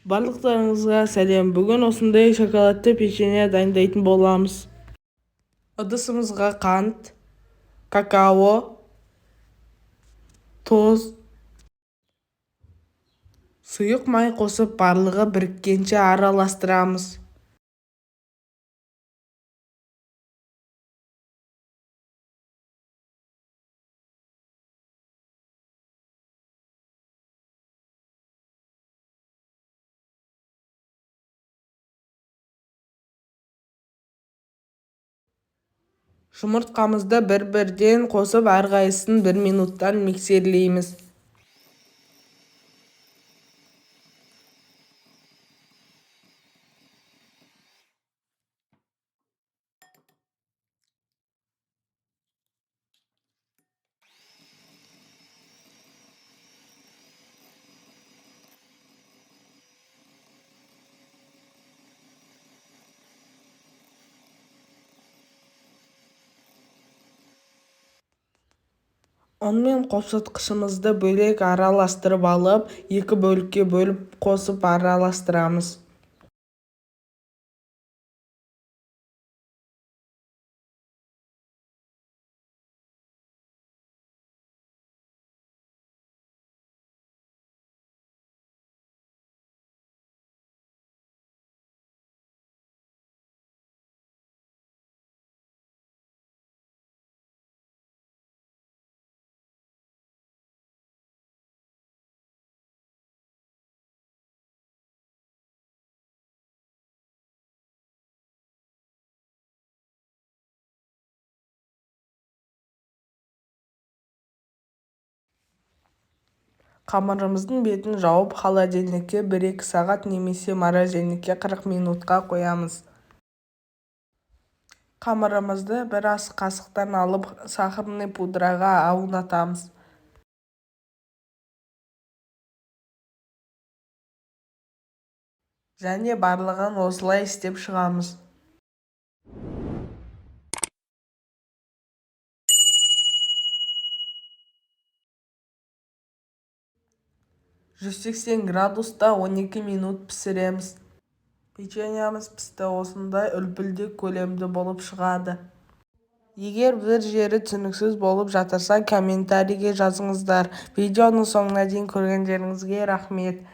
Барлықтарыңызға сәлем. Бүгін осындай шоколадты печенье дайындайтын боламыз. Ыдысымызға қант, какао, тоз, сұйық май қосып барлығы біріккенше араластырамыз. Жұмыртқамызды бір-бірден қосып, әрқайсысын 1 минуттан миксерлейміз. Онымен қосытқышымызды бөлек араластырып алып, 2 бөлікке бөліп қосып араластырамыз. Қамырымыздың бетін жауып, холодильникке 1-2 сағат немесе морозильникке 40 минутқа қоямыз. Қамырымызды 1 ас қасықтан алып, сахарный пудраға аунатамыз. Және барлығын осылай істеп шығамыз. 180 градуста 12 минут пісіреміз. Печеньеміз пісті, осындай үлпілдек көлемді болып шығады. Егер бір жері түсініксіз болып жатырса, комментарийге жазыңыздар. Видеоның соңына дейін көргендеріңізге рахмет.